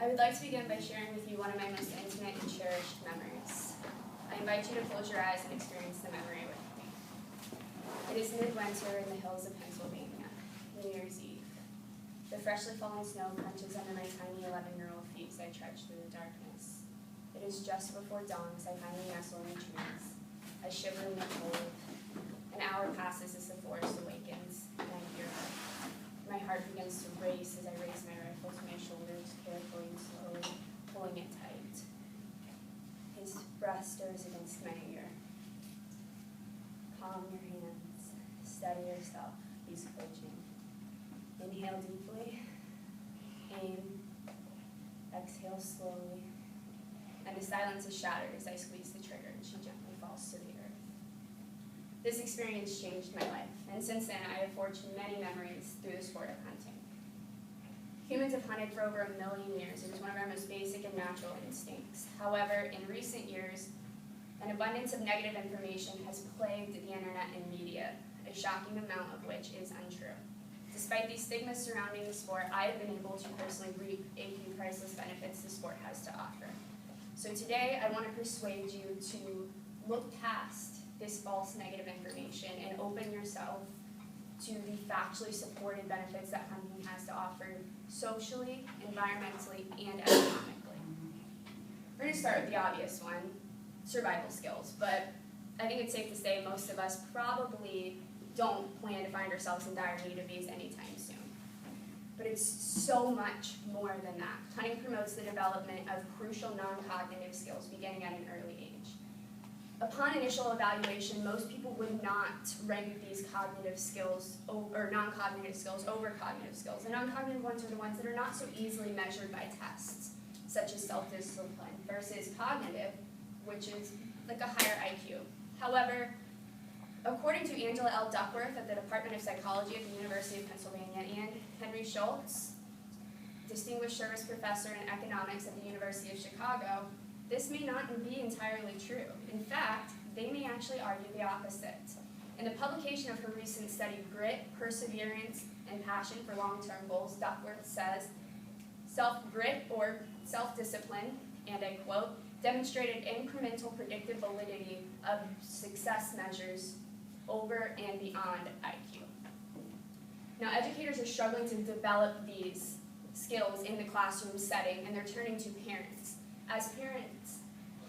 I would like to begin by sharing with you one of my most intimate and cherished memories. I invite you to close your eyes and experience the memory with me. It is midwinter in the hills of Pennsylvania, New Year's Eve. The freshly fallen snow crunches under my tiny 11-year-old feet as I trudge through the darkness. It is just before dawn as I finally nestle in the trees. I shiver in the cold. An hour passes as the forest awakens, and I hear her. My heart begins to race as I raise my rifle to my shoulders, carefully and slowly, pulling it tight. His breath stirs against my ear. Calm your hands. Steady yourself. He's coaching. Inhale deeply. Aim. Exhale slowly. And the silence is shattered as I squeeze the trigger and she gently falls to the earth. This experience changed my life, and since then I have forged many memories through the sport of hunting. Humans have hunted for over 1 million years. It is one of our most basic and natural instincts. However, in recent years, an abundance of negative information has plagued the internet and media, a shocking amount of which is untrue. Despite these stigmas surrounding the sport, I have been able to personally reap a few priceless benefits the sport has to offer. So today, I want to persuade you to look past this false negative information and open yourself to the factually supported benefits that hunting has to offer socially, environmentally, and economically. We're going to start with the obvious one, survival skills, but I think it's safe to say most of us probably don't plan to find ourselves in dire need of these anytime soon. But it's so much more than that. Hunting promotes the development of crucial non-cognitive skills beginning at an early age. Upon initial evaluation, most people would not rank these cognitive skills or non-cognitive skills over cognitive skills. The non-cognitive ones are the ones that are not so easily measured by tests, such as self-discipline, versus cognitive, which is like a higher IQ. However, according to Angela L. Duckworth at the Department of Psychology at the University of Pennsylvania and Henry Schultz, Distinguished Service Professor in Economics at the University of Chicago, this may not be entirely true. In fact, they may actually argue the opposite. In the publication of her recent study, Grit, Perseverance, and Passion for Long-Term Goals, Duckworth says, self-grit or self-discipline, and I quote, demonstrated incremental predictive validity of success measures over and beyond IQ. Now, educators are struggling to develop these skills in the classroom setting, and they're turning to parents. As parents,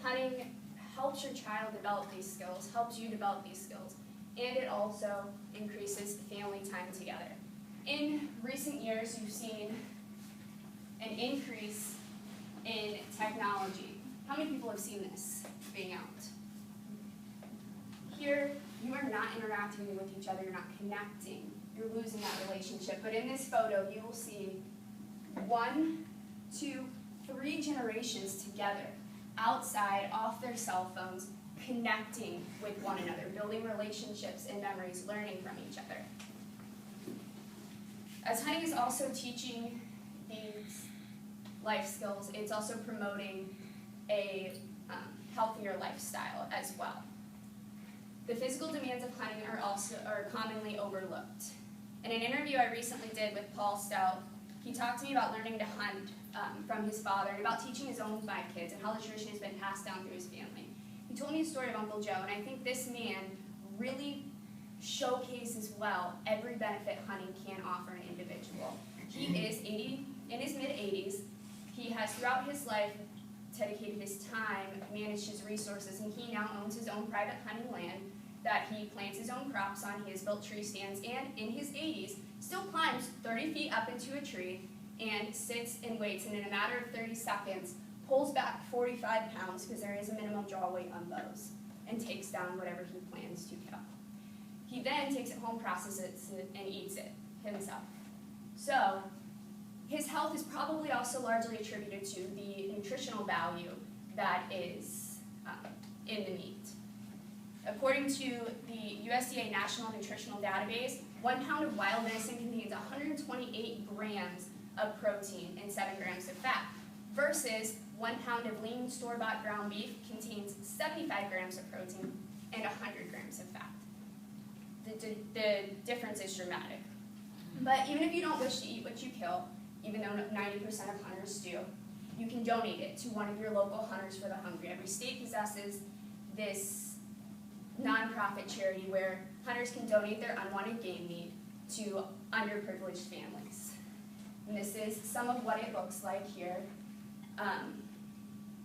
hunting helps your child develop these skills, helps you develop these skills, and it also increases family time together. In recent years, you've seen an increase in technology. How many people have seen this being out? Here, you are not interacting with each other, you're not connecting, you're losing that relationship. But in this photo, you will see 1, 2, 3 generations together, outside, off their cell phones, connecting with one another, building relationships and memories, learning from each other. As hunting is also teaching these life skills, it's also promoting a healthier lifestyle as well. The physical demands of hunting are commonly overlooked. In an interview I recently did with Paul Stout, he talked to me about learning to hunt from his father and about teaching his own 5 kids and how the tradition has been passed down through his family. He told me the story of Uncle Joe, and I think this man really showcases well every benefit hunting can offer an individual. He is in his mid-80s. He has throughout his life dedicated his time, managed his resources, and he now owns his own private hunting land that he plants his own crops on. He has built tree stands, and in his 80s, still climbs 30 feet up into a tree and sits and waits, and in a matter of 30 seconds, pulls back 45 pounds, because there is a minimum draw weight on bows, and takes down whatever he plans to kill. He then takes it home, processes it, and eats it himself. So, his health is probably also largely attributed to the nutritional value that is in the meat. According to the USDA National Nutritional Database, 1 pound of wild venison contains 128 grams of protein and 7 grams of fat, versus 1 pound of lean store-bought ground beef contains 75 grams of protein and 100 grams of fat. The difference is dramatic. But even if you don't wish to eat what you kill, even though 90% of hunters do, you can donate it to one of your local Hunters for the Hungry. Every state possesses this nonprofit charity where hunters can donate their unwanted game meat to underprivileged families. And this is some of what it looks like here.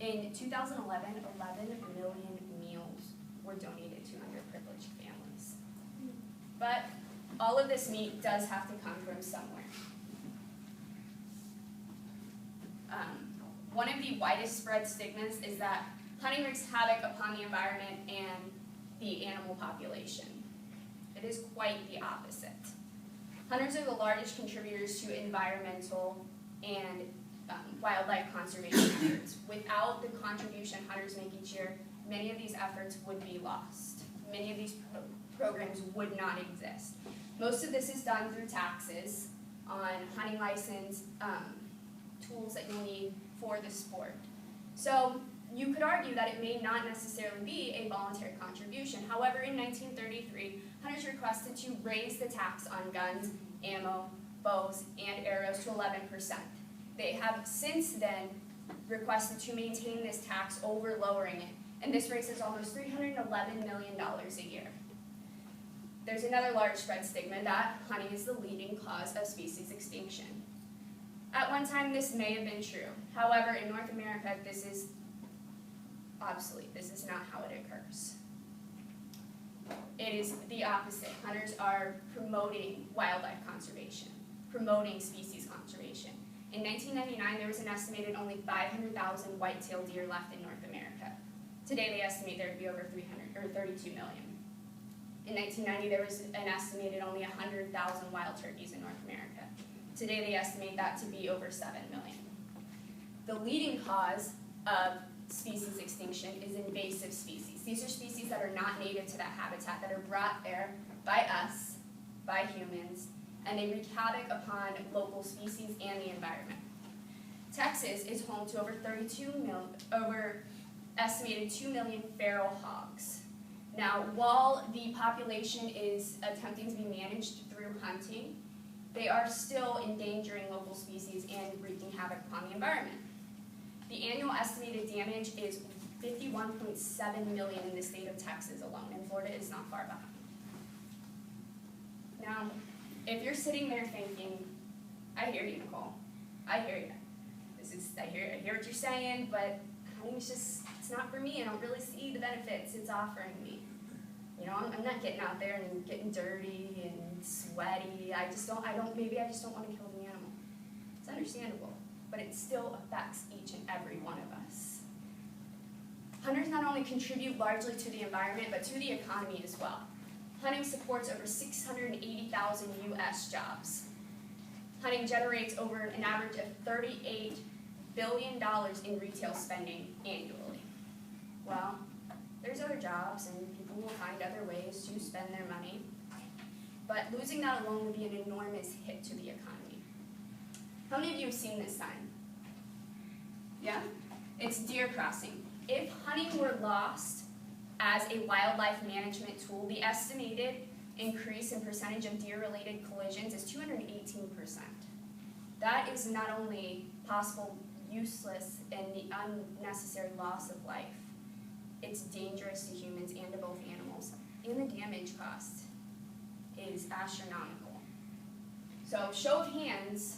In 2011, 11 million meals were donated to underprivileged families. But all of this meat does have to come from somewhere. One of the widest spread stigmas is that hunting wreaks havoc upon the environment and the animal population. It is quite the opposite. Hunters are the largest contributors to environmental and wildlife conservation efforts. Without the contribution hunters make each year, many of these efforts would be lost. Many of these programs would not exist. Most of this is done through taxes on hunting license, tools that you'll need for the sport. So you could argue that it may not necessarily be a voluntary contribution. However, in 1933, hunters requested to raise the tax on guns, ammo, bows, and arrows to 11%. They have since then requested to maintain this tax over lowering it, and this raises almost $311 million a year. There's another large spread stigma that hunting is the leading cause of species extinction. At one time, this may have been true. However, in North America, this is obsolete. This is not how it occurs. It is the opposite. Hunters are promoting wildlife conservation, promoting species conservation. In 1999, there was an estimated only 500,000 white-tailed deer left in North America. Today, they estimate there to be over 32 million. In 1990, there was an estimated only 100,000 wild turkeys in North America. Today, they estimate that to be over 7 million. The leading cause of species extinction is invasive species. These are species that are not native to that habitat, that are brought there by us, by humans, and they wreak havoc upon local species and the environment. Texas is home to over estimated 2 million feral hogs. Now, while the population is attempting to be managed through hunting, they are still endangering local species and wreaking havoc upon the environment. The annual estimated damage is 51.7 million in the state of Texas alone, and Florida is not far behind. Now, if you're sitting there thinking, I hear you, Nicole. I hear you. I hear what you're saying, but hunting's just, it's not for me. I don't really see the benefits it's offering me. You know, I'm not getting out there and getting dirty and sweaty. Maybe I just don't want to kill the animal. It's understandable, but it still affects each and every one of us. Hunters not only contribute largely to the environment, but to the economy as well. Hunting supports over 680,000 U.S. jobs. Hunting generates over an average of $38 billion in retail spending annually. Well, there's other jobs, and people will find other ways to spend their money, but losing that alone would be an enormous hit to the economy. How many of you have seen this sign? Yeah? It's deer crossing. If hunting were lost as a wildlife management tool, the estimated increase in percentage of deer-related collisions is 218%. That is not only possible, useless, and the unnecessary loss of life, it's dangerous to humans and to both animals, and the damage cost is astronomical. So, show of hands,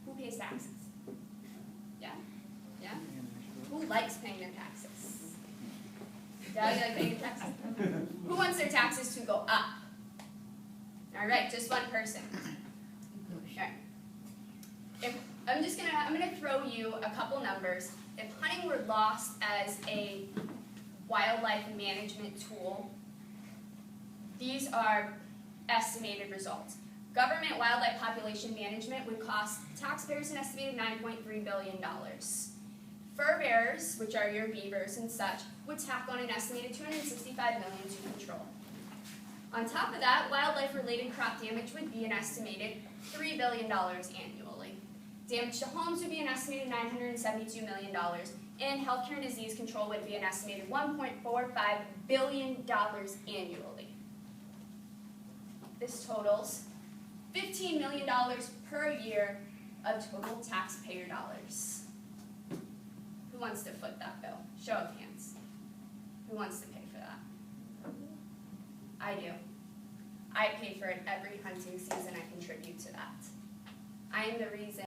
who pays taxes? Yeah? Yeah? Who likes paying their taxes? Yeah, you like paying your taxes? Who wants their taxes to go up? All right, just one person. All right. I'm gonna throw you a couple numbers. If hunting were lost as a wildlife management tool, these are estimated results. Government wildlife population management would cost taxpayers an estimated $9.3 billion. Fur bearers, which are your beavers and such, would tack on an estimated $265 million to control. On top of that, wildlife-related crop damage would be an estimated $3 billion annually. Damage to homes would be an estimated $972 million, and healthcare and disease control would be an estimated $1.45 billion annually. This totals $15 million per year of total taxpayer dollars. wants to foot that bill? Show of hands. Who wants to pay for that? I do. I pay for it every hunting season. I contribute to that. I am the reason